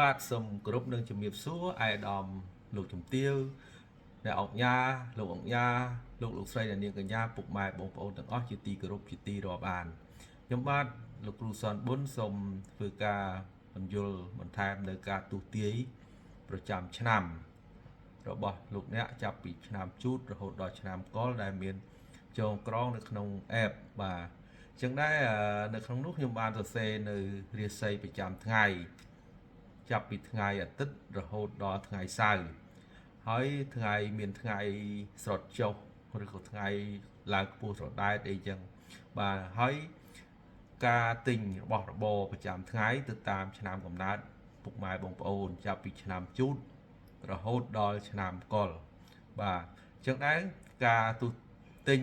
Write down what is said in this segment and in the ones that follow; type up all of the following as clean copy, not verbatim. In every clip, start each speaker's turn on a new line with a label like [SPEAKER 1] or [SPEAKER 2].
[SPEAKER 1] បាទសូមគោរពនឹងជំរាបសួរអាយដាមលោកជំទាវអ្នកអង្គការលោកអង្គការលោកស្រីអ្នកនាងកញ្ញាពុកម៉ែបងប្អូនទាំងអស់ជាទីគោរពជាទីរាប់អានខ្ញុំបាទលោកគ្រូសនប៊ុនសូមធ្វើការបញ្យល់បន្ថែមនៅការទូទាយប្រចាំឆ្នាំរបស់លោកអ្នកចាប់ពីឆ្នាំជូតរហូតដល់ឆ្នាំកុលដែលមានចងក្រងនៅក្នុង app បាទអញ្ចឹងដែរនៅក្នុងនោះខ្ញុំបានសរសេរនៅរាសីប្រចាំថ្ងៃចាប់ពីថ្ងៃអាទិត្យរហូតដល់ថ្ងៃសៅរ៍ហើយថ្ងៃមានថ្ងៃស្រត់ចុះឬក៏ថ្ងៃឡើងខ្ពស់ត្រដែតអីចឹងបាទហើយការទិញរបស់របរប្រចាំថ្ងៃទៅតាមឆ្នាំកំណើតពុកម៉ែបងប្អូនចាប់ពីឆ្នាំជូតរហូតដល់ឆ្នាំកុលបាទអញ្ចឹងដែរការទូទិញ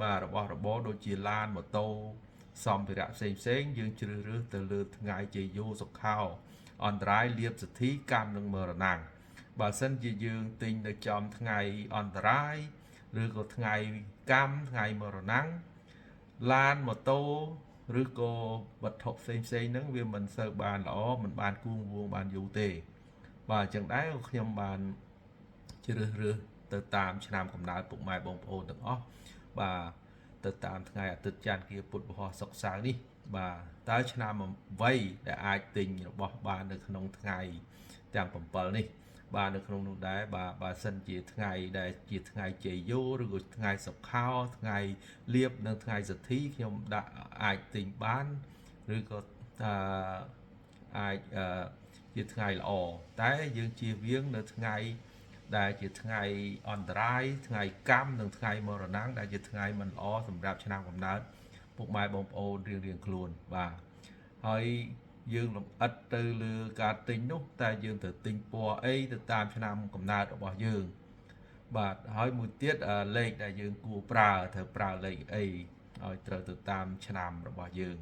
[SPEAKER 1] បាទរបស់របរដូចជាឡានម៉ូតូសម្ភារៈផ្សេងយើងជ្រើសរើសទៅលើថ្ងៃជាយោសុខោអន្តរាយលៀបសទ្ធិកម្មនិងមរណៈបើសិនជាយើងទិញនៅចំថ្ងៃអន្តរាយឬក៏ថ្ងៃកម្មថ្ងៃមរណៈឡានម៉ូតូឬក៏វត្ថុផ្សេងហ្នឹងវាមិនសូវបានល្អមិនបានគួងវងបានយូរទេបាទអញ្ចឹងដែរខ្ញុំបានជ្រើសរើសទៅតាមឆ្នាំកំណើតពុកម៉ែបងប្អូនទាំងអស់បាទទៅតាមថ្ងៃអាទិត្យច័ន្ទគៀពុទ្ធពហុសុក្រសៅរ៍នេះបាទតើឆ្នាំអ្វីដែលអាចទិញរបស់បាននៅក្នុងថ្ងៃទាំង7នេះបាទនៅក្នុងនោះដែរបាទបើសិនជាថ្ងៃដែលជាថ្ងៃជ័យយោឬក៏ថ្ងៃសុខោថ្ងៃលៀបនិងថ្ងៃសទ្ធីខ្ញុំដាក់អាចទិញបានឬក៏អាចជាថ្ងៃល្អតែយើងជៀសវាងនៅថ្ងៃដែលជាថ្ងៃអន្តរាយថ្ងៃកម្មនិងថ្ងៃមរណៈដែលជាថ្ងៃមិនល្អសម្រាប់ឆ្នាំកំណើតពុកម៉ែបងប្អូនរៀងខ្លួនបាទហើយយើងលំអិតទៅលើការទិញនោះតែយើងត្រូវទិញពណ៌អីទៅតាមឆ្នាំកំណើតរបស់យើងបាទហើយមួយទៀតលេខដែលយើងគួរប្រើត្រូវប្រើលេខអីឲ្យត្រូវទៅតាមឆ្នាំរបស់យើង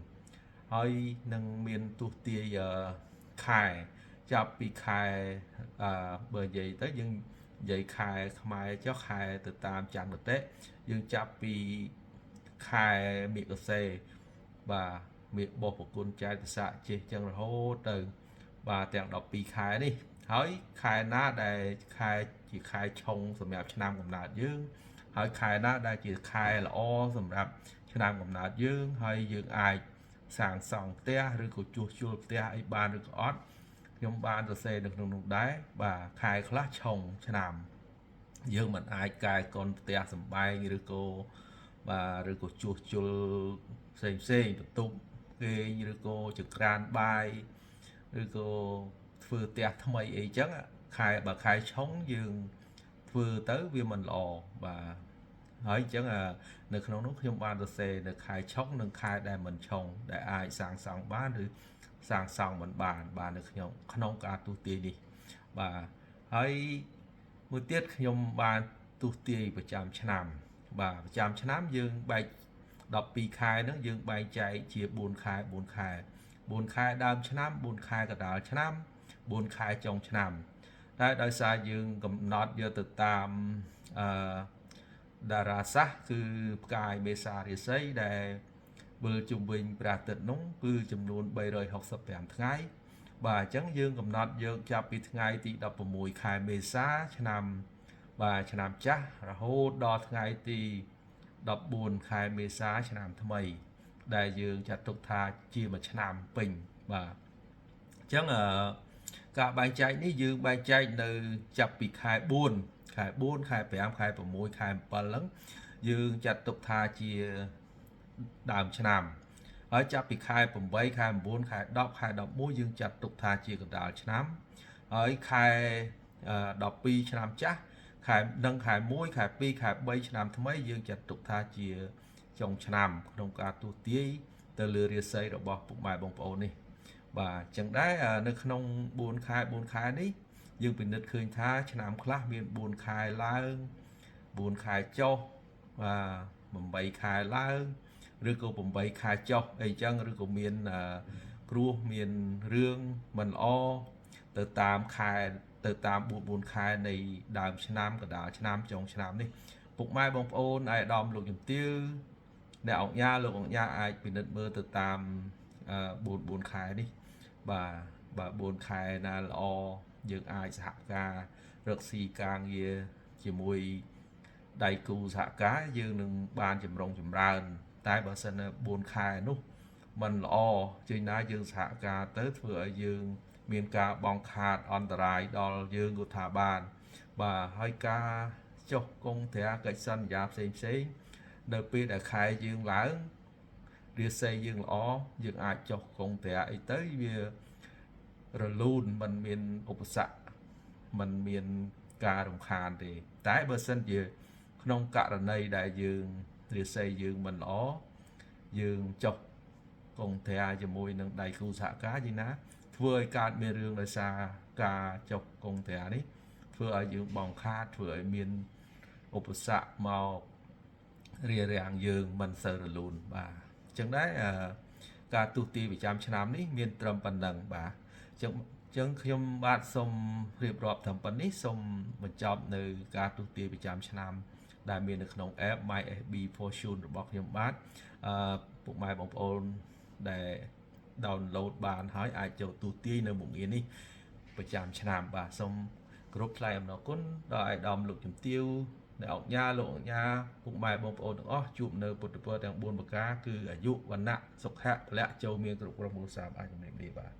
[SPEAKER 1] ហើយនឹងមានទូទាយខែចាប់ពីខែបើនិយាយទៅយើងនិយាយខែខ្មែរចុះខែទៅតាមចន្ទគតិយើងចាប់ពីខែមិគសេបាទមេបោះប្រគុណចែកស័កចេះចឹងរហូតទៅបាទទាំង12ខែនេះហើយខែណាដែលខែជាខែឆុងសម្រាប់ឆ្នាំកំណើតយើងហើយខែណាដែលជាខែល្អសម្រាប់ឆ្នាំកំណើតយើងហើយយើងអាចសាងសង់ផ្ទះឬក៏ជួសជុលផ្ទះអីបានឬក៏អត់ខ្ញុំបានសរសេរនៅក្នុងនោះដែរបាទខែខ្លះឆុងឆ្នាំយើងមិនអាចកែកុនផ្ទះសម្បែងឬក៏បាទឬក៏ជួសជុលផ្សេងបន្ទប់គេងឬក៏ចង្ក្រានបាយឬក៏ធ្វើផ្ទះថ្មីអីចឹងខែបើខែឆុងយើងធ្វើទៅវាមិនល្អបាទហើយអញ្ចឹងនៅក្នុងនោះខ្ញុំបានសរសេរនៅខែឆុងនិងខែដែលមិនឆុងដែលអាចសាងសង់បានឬសាងសង់មិនបាននៅក្នុងការទូទាយនេះបាទហើយមួយទៀតខ្ញុំបានទូទាយប្រចាំឆ្នាំបាទប្រចាំឆ្នាំយើងបែក12ខែហ្នឹងយើងបែងចែកជា4ខែ4ខែដើមឆ្នាំ4ខែកណ្ដាលឆ្នាំ4ខែចុងឆ្នាំតែដោយសារយើងកំណត់យកទៅតាមតារាសាស្ត្រគឺផ្កាយមេសារាសីដែលវិលជុំវិញព្រះអាទិត្យនោះគឺចំនួន365ថ្ងៃបាទអញ្ចឹងយើងកំណត់យកចាប់ពីថ្ងៃទី16ខែមេសាឆ្នាំចាស់រហូតដល់ថ្ងៃទី14ខែមេសាឆ្នាំថ្មីដែលយើងចាត់ទុកថាជាមួយឆ្នាំពេញបាទអញ្ចឹងការបែងចែកនេះយើងបែងចែកនៅចាប់ពីខែ4ខែ5ខែ6ខែ7ហ្នឹងយើងចាត់ទុកថាជាដើមឆ្នាំហើយចាប់ពីខែ8ខែ9ខែ10ខែ11យើងចាត់ទុកថាជាកណ្ដាលឆ្នាំហើយខែ12ឆ្នាំចាស់ខែ1ខែ2ខែ3ឆ្នាំថ្មីយើងចាត់ទុកថាជាចុងឆ្នាំក្នុងការទូទាយទៅលើរាសីរបស់ពុកម៉ែបងប្អូននេះបាទអញ្ចឹងដែរនៅក្នុង4ខែនេះយើងពិនិត្យឃើញថាឆ្នាំខ្លះមាន4ខែឡើង4ខែចុះ8ខែឡើងឬក៏8ខែចុះអីចឹងឬក៏មានគ្រោះមានរឿងមិនល្អទៅតាមខែទៅតាម4ខែនៃដើមឆ្នាំកណ្ដាលឆ្នាំចុងឆ្នាំនេះពុកម៉ែបងប្អូនអាយដាមលោកជំទាវអ្នកលោកអង្គការអាចពិនិត្យមើលទៅតាម4ខែនេះបាទ bà 4 ខែណាល្អយើងអាចសហការរកស៊ីការងារជាមួយដៃគូសហការយើងនឹងបានចម្រុងចម្រើនតែបើសិនណា4ខែនោះมันល្អចេញណាយើងសហការទៅធ្វើឲ្យយើងមានការបង់ខាតអន្តរាយដល់យើងក៏ថាបានបាទហើយការចុះកុងត្រាកិច្ចសន្យាផ្សេងនៅពេលដែលខែយើងឡើងរាសីយើងល្អយើងអាចចុះកុងត្រាអីទៅវារលូនมันមានឧបសគ្គมันមានការរំខានទេតែបើសិនជាក្នុងករណីដែលយើងរាសីយើងមិនល្អយើងចុះកុងត្រាជាមួយនឹងដៃគូសហការយ៉ាងណាធ្វើឲ្យកើតមានរឿងដោយសារការចុះកុងត្រានេះធ្វើឲ្យយើងបង់ខាតធ្វើឲ្យមានឧបសគ្គមករារាំងយើងមិនសូវរលូនបាទអញ្ចឹងដែរការទូទាយប្រចាំឆ្នាំនេះមានត្រឹមប៉ុណ្ណឹងបាទអញ្ចឹងខ្ញុំបាទសូមរៀបរាប់ត្រឹមប៉ុណ្នេះសូមបញ្ចប់នៅការទូទាយប្រចាំឆ្នាំដែលមាននៅក្នុង app My FB Fortune របស់ខ្ញុំបាទពុកម៉ែបងប្អូនដែល download បានហើយអាចចូលទូទាយនៅមុខងារនេះប្រចាំឆ្នាំបាទសូមគោរពថ្លែងអំណរគុណដល់អាយដាមលោកជំទាវអ្នកអង្គញាលោកអង្គញាពុកម៉ែបងប្អូនទាំងអស់ជួបនៅពុទ្ធពរទាំង4ប្រការគឺអាយុវណ្ណៈសុខៈពលៈចូលមានគ្រប់ក្រុមគ្រួសារអាចជំរាបលាបាទ